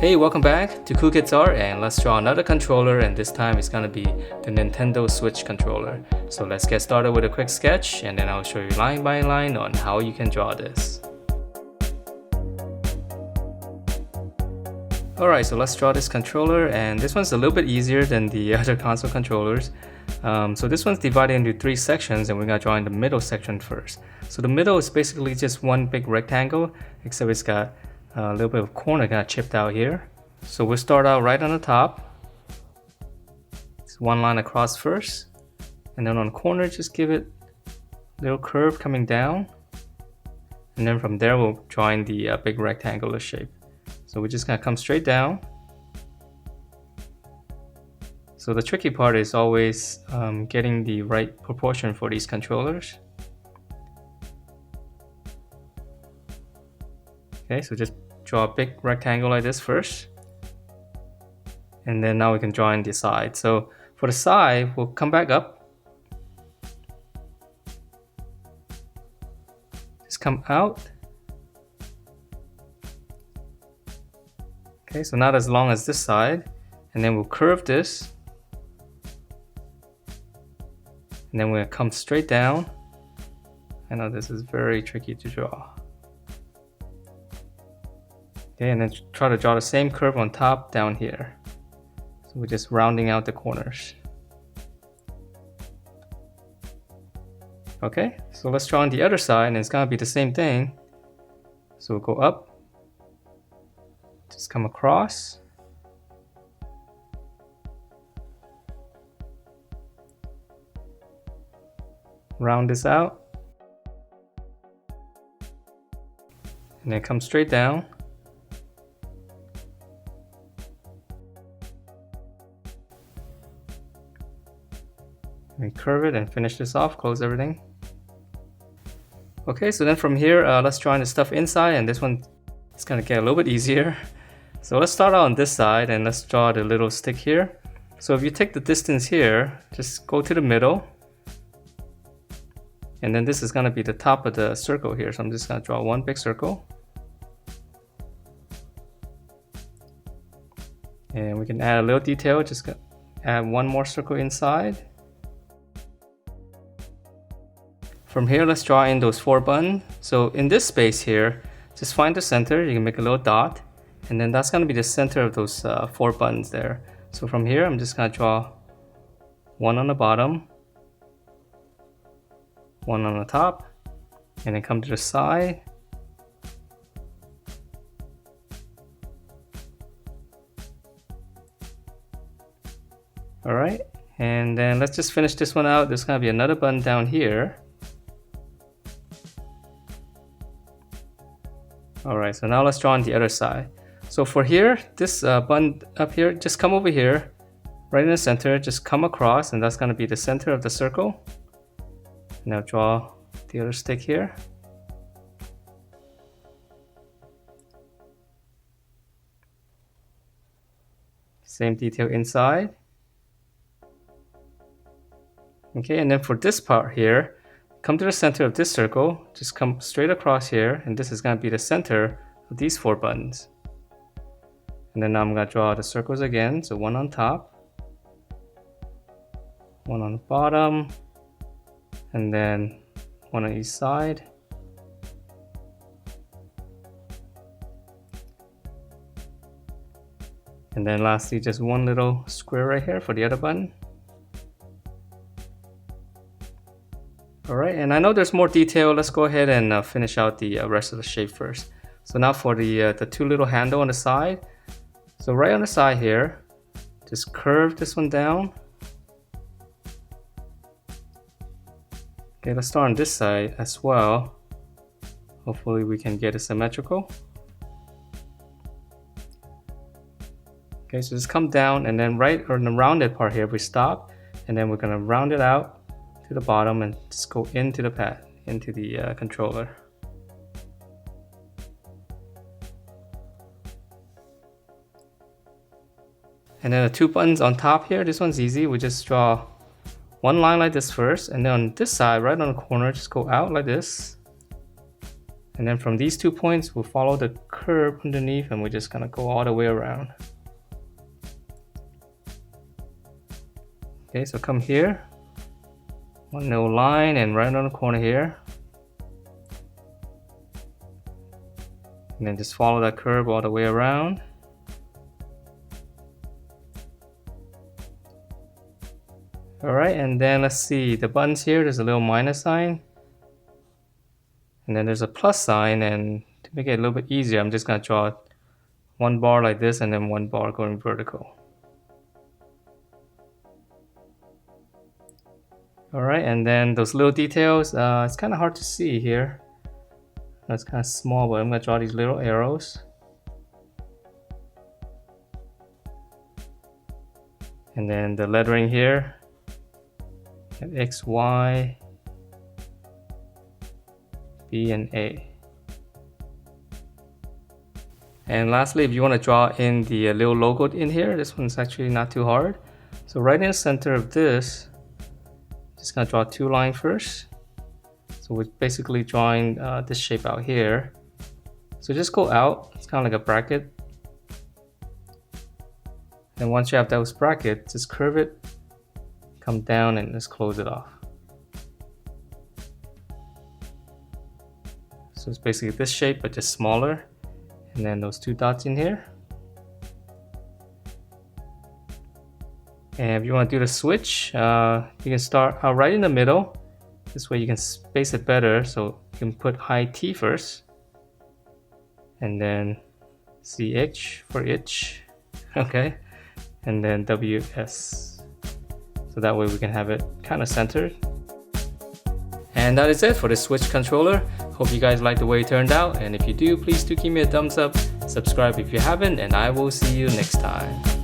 Hey, welcome back to Cool Kids Art, and let's draw another controller, and this time it's gonna be the Nintendo Switch controller. So let's get started with a quick sketch, and then I'll show you line by line on how you can draw this. Alright, so let's draw this controller, and this one's a little bit easier than the other console controllers. So this one's divided into 3 sections, and we're gonna draw in the middle section first. So the middle is basically just one big rectangle, except it's got a little bit of corner kind of chipped out here. So we'll start out right on the top. It's one line across first, and then on the corner just give it a little curve coming down, and then from there we'll draw in the big rectangular shape. So we're just gonna come straight down. So the tricky part is always getting the right proportion for these controllers. Okay, so just draw a big rectangle like this first. And then now we can draw in the side. So for the side, we'll come back up. Just come out. Okay, so not as long as this side. And then we'll curve this. And then we'll come straight down. I know this is very tricky to draw. Okay, and then try to draw the same curve on top down here. So we're just rounding out the corners. Okay, so let's draw on the other side, and it's gonna be the same thing. So we'll go up, just come across. Round this out. And then come straight down. And curve it and finish this off, close everything. Okay, so then from here, let's draw in the stuff inside, and this one is gonna get a little bit easier. So let's start out on this side, and let's draw the little stick here. So if you take the distance here, just go to the middle. And then this is gonna be the top of the circle here, so I'm just gonna draw one big circle. And we can add a little detail, just add one more circle inside. From here, let's draw in those 4 buttons. So in this space here, just find the center. You can make a little dot, and then that's gonna be the center of those 4 buttons there. So from here, I'm just gonna draw one on the bottom, one on the top, and then come to the side. All right, and then let's just finish this one out. There's gonna be another button down here. Alright, so now let's draw on the other side. So for here, this button up here, just come over here, right in the center, just come across, and that's going to be the center of the circle. Now draw the other stick here. Same detail inside. Okay, and then for this part here, come to the center of this circle, just come straight across here, and this is going to be the center of these 4 buttons. And then now I'm going to draw the circles again, so one on top, one on the bottom, and then one on each side. And then lastly, just one little square right here for the other button. Alright, and I know there's more detail. Let's go ahead and finish out the rest of the shape first. So now for the 2 little handle on the side. So right on the side here, just curve this one down. Okay, let's start on this side as well. Hopefully we can get it symmetrical. Okay, so just come down, and then right on the rounded part here, we stop, and then we're gonna round it out to the bottom and just go into the pad, into the controller. And then the 2 buttons on top here, this one's easy. We just draw one line like this first, and then on this side, right on the corner, just go out like this. And then from these 2 points, we'll follow the curve underneath, and we're just gonna go all the way around. Okay, so come here, one little line, and right on the corner here. And then just follow that curve all the way around. Alright, and then let's see, the buttons here, there's a little minus sign. And then there's a plus sign, and to make it a little bit easier, I'm just going to draw one bar like this and then one bar going vertical. Alright, and then those little details, it's kind of hard to see here. It's kind of small, but I'm going to draw these little arrows. And then the lettering here, X, Y, B, and A. And lastly, if you want to draw in the little logo in here, this one's actually not too hard. So right in the center of this, just gonna draw two lines first. So we're basically drawing this shape out here. So just go out, it's kind of like a bracket. And once you have those brackets, just curve it, come down, and just close it off. So it's basically this shape, but just smaller. And then those two dots in here. And if you want to do the switch, you can start right in the middle. This way you can space it better. So you can put high T first. And then CH for itch. Okay. And then WS. So that way we can have it kind of centered. And that is it for the Switch controller. Hope you guys like the way it turned out, and if you do, please do give me a thumbs up, subscribe if you haven't, and I will see you next time.